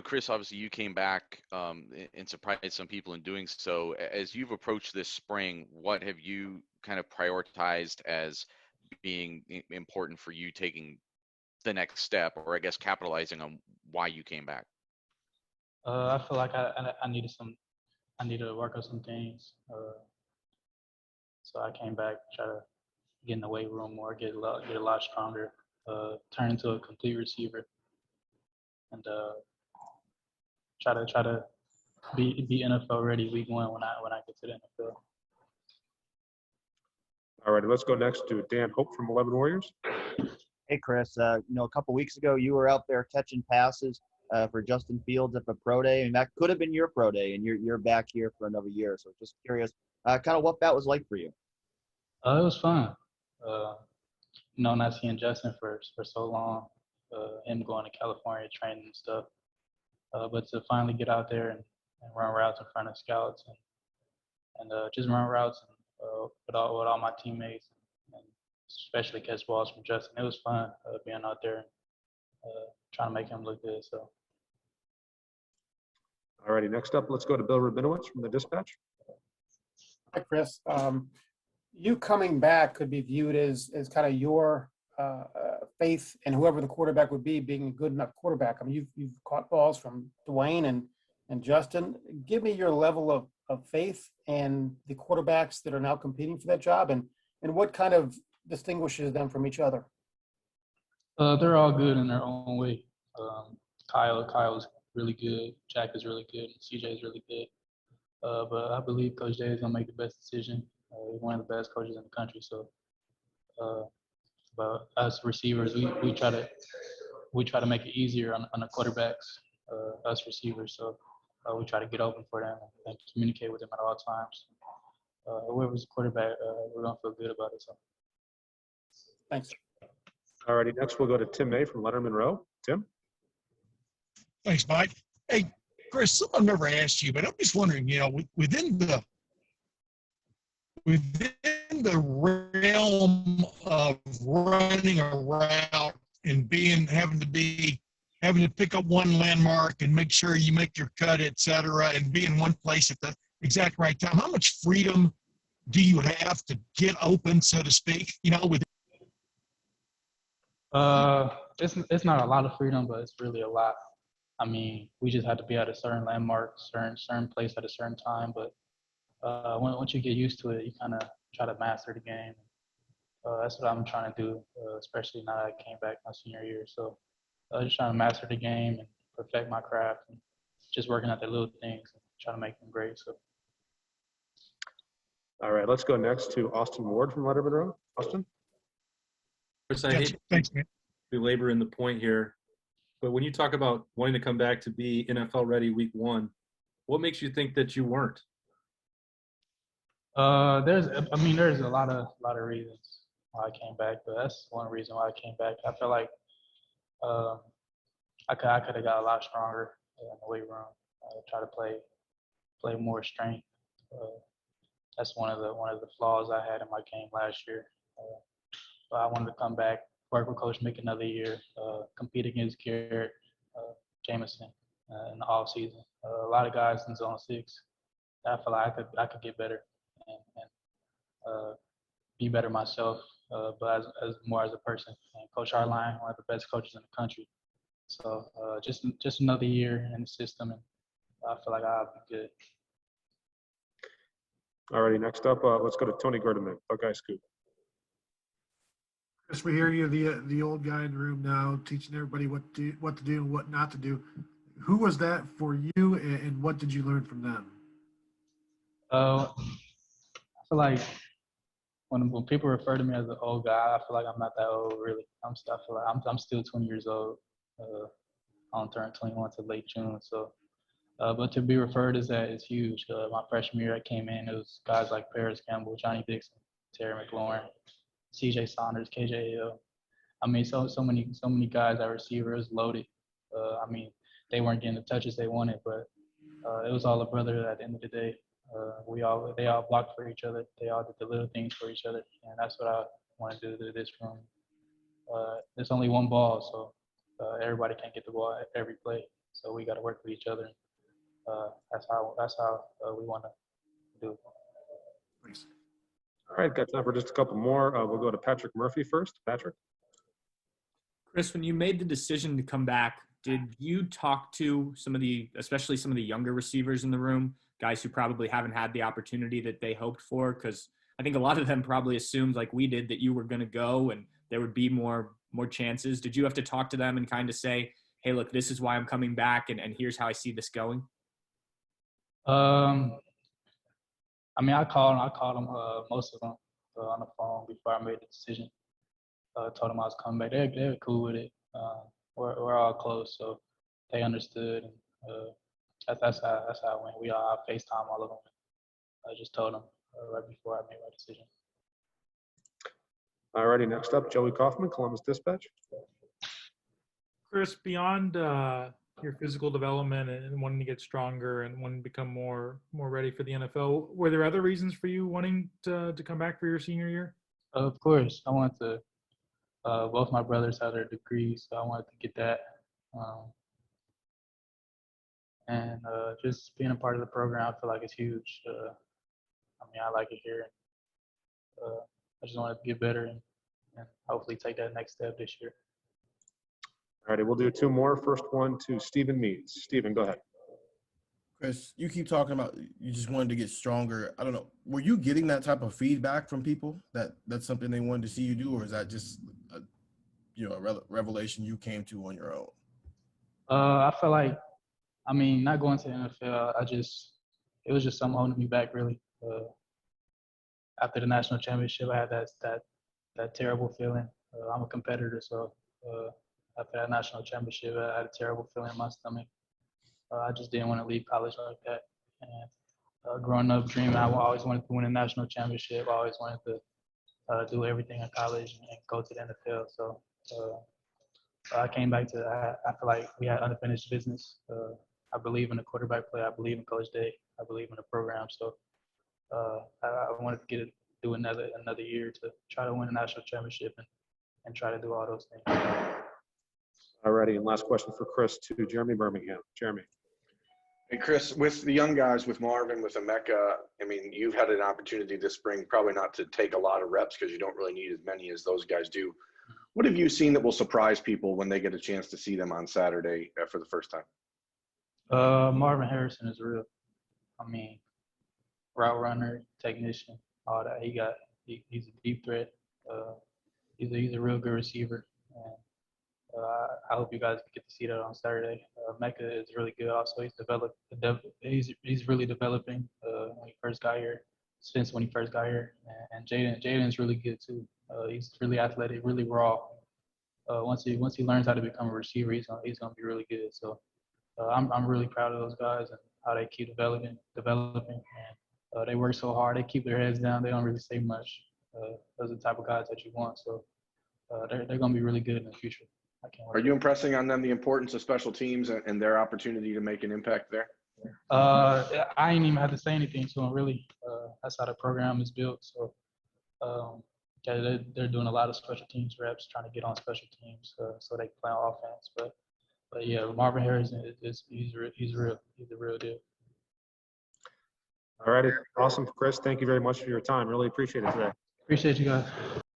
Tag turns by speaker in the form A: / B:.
A: Chris, obviously you came back and surprised some people in doing so. As you've approached this spring, what have you kind of prioritized as being important for you taking the next step, or I guess capitalizing on why you came back?
B: I feel like I need to work on some things. So I came back, try to get in the weight room more, get a lot stronger, turn into a complete receiver, and try to be NFL ready week one when I get to the NFL.
C: All righty, let's go next to Dan Hope from 11 Warriors.
D: Hey, Chris. A couple weeks ago, you were out there catching passes for Justin Fields at the pro day, and that could have been your pro day, and you're back here for another year. So just curious, kind of what that was like for you.
B: It was fun. Not seeing Justin for so long, him going to California training and stuff. But to finally get out there and run routes in front of scouts and just run routes and, with all my teammates and especially catch balls from Justin, it was fun being out there and trying to make him look good. So.
C: All righty, next up, let's go to Bill Rabinowitz from the Dispatch.
E: Hi, Chris. You coming back could be viewed as kind of your faith in whoever the quarterback would be, being a good enough quarterback. I mean, you've caught balls from Dwayne and Justin. Give me your level of faith in the quarterbacks that are now competing for that job, and what kind of distinguishes them from each other.
B: They're all good in their own way. Kyle's really good. Jack is really good. And CJ is really good. But I believe Coach Jay is gonna make the best decision. He's one of the best coaches in the country. So, but us receivers, we try to make it easier on the quarterbacks, us receivers. So we try to get open for them and communicate with them at all times. Whoever's the quarterback, we're gonna feel good about it. So,
E: thanks.
C: All righty, next we'll go to Tim May from Leonard Monroe. Tim.
F: Thanks, Mike. Hey, Chris, I've never asked you, but I'm just wondering, within the realm of running a route and having to pick up one landmark and make sure you make your cut, et cetera, and be in one place at the exact right time, how much freedom do you have to get open, so to speak, with
B: it's not a lot of freedom, but it's really a lot. I mean, we just have to be at a certain landmark, certain place at a certain time. But once you get used to it, you kind of try to master the game. That's what I'm trying to do, especially now that I came back my senior year. So just trying to master the game and perfect my craft, and just working at the little things and trying to make them great. So.
C: All right, let's go next to Austin Ward from Leonard Monroe. Austin.
G: Chris, I hate to belabor in the point here, but when you talk about wanting to come back to be NFL ready week one, what makes you think that you weren't?
B: There's a lot of reasons why I came back, but that's one reason why I came back. I feel like I could have got a lot stronger in the weight room. Try to play more strength. That's one of the flaws I had in my game last year. But I wanted to come back, work with Coach Mick another year, compete against Garrett, Jameson in the off season. A lot of guys in Zone 6. I feel like I could get better and be better myself, but as more as a person. And Coach Harline, one of the best coaches in the country. So just another year in the system, and I feel like I'll be good.
C: All righty, next up, let's go to Tony Gordon, Buckeye Scoop.
H: Chris, we hear you, the old guy in the room now, teaching everybody what to do and what not to do. Who was that for you, and what did you learn from them?
B: I feel like when people refer to me as an old guy, I feel like I'm not that old, really. I feel like I'm still 20 years old. I'll turn 21 to late June. So, but to be referred as that is huge. My freshman year, I came in. It was guys like Paris Campbell, Johnny Dixon, Terry McLaurin, C.J. Saunders, K.J. Hill. I mean, so many guys at receiver. It was loaded. I mean, they weren't getting the touches they wanted, but it was all a brother at the end of the day. They all blocked for each other. They all did the little things for each other, and that's what I want to do to this room. There's only one ball, so everybody can't get the ball every play. So we got to work with each other. That's how we want to do it.
H: Thanks.
C: All right, got time for just a couple more. We'll go to Patrick Murphy first. Patrick?
I: Chris, when you made the decision to come back, did you talk to especially some of the younger receivers in the room, guys who probably haven't had the opportunity that they hoped for? Because I think a lot of them probably assumed, like we did, that you were going to go and there would be more chances. Did you have to talk to them and kind of say, hey, look, this is why I'm coming back, and here's how I see this going?
B: I mean, I called them, most of them on the phone before I made the decision. Told them I was coming back. They were cool with it. We're all close, so they understood. And that's how it went. We all FaceTime all of them. I just told them right before I made my decision.
C: All righty, next up, Joey Kaufman, Columbus Dispatch.
J: Chris, beyond your physical development and wanting to get stronger and wanting to become more ready for the NFL, were there other reasons for you wanting to come back for your senior year?
B: Of course, I wanted to. Both my brothers have their degrees, so I wanted to get that. And just being a part of the program, I feel like it's huge. I mean, I like it here. I just wanted to get better and hopefully take that next step this year.
C: All righty, we'll do two more. First one to Stephen Meads. Stephen, go ahead.
K: Chris, you keep talking about you just wanted to get stronger. I don't know. Were you getting that type of feedback from people that's something they wanted to see you do, or is that just a revelation you came to on your own?
B: I feel like, I mean, not going to the NFL, it was just something holding me back, really. After the national championship, I had that terrible feeling. I'm a competitor, so after that national championship, I had a terrible feeling in my stomach. I just didn't want to leave college like that. And growing up dreaming, I always wanted to win a national championship. I always wanted to do everything in college and go to the NFL. So I came back to, I feel like we had unfinished business. I believe in the quarterback play. I believe in Coach Day. I believe in the program. So I wanted to do another year to try to win a national championship and try to do all those things.
C: All righty, and last question for Chris to Jeremy Birmingham. Jeremy.
L: Hey, Chris, with the young guys, with Marvin, with Emeka, I mean, you've had an opportunity this spring, probably not to take a lot of reps because you don't really need as many as those guys do. What have you seen that will surprise people when they get a chance to see them on Saturday for the first time?
B: Marvin Harrison is real. I mean, route runner, technician, all that. He's a deep threat. He's a real good receiver. And I hope you guys get to see that on Saturday. Mecca is really good. Also, he's really developing when he first got here. Since when he first got here, and Jaden's really good too. He's really athletic, really raw. Once he learns how to become a receiver, he's gonna be really good. So I'm really proud of those guys and how they keep developing, and they work so hard. They keep their heads down. They don't really say much. Those are the type of guys that you want. So they're gonna be really good in the future. I can't wait.
L: Are you impressing on them the importance of special teams and their opportunity to make an impact there?
B: I ain't even had to say anything to them, really. That's how the program is built. So yeah, they're doing a lot of special teams reps, trying to get on special teams so they can play on offense. But yeah, Marvin Harrison he's real. He's the real deal.
C: All righty, awesome, Chris. Thank you very much for your time. Really appreciate it today.
B: Appreciate you guys.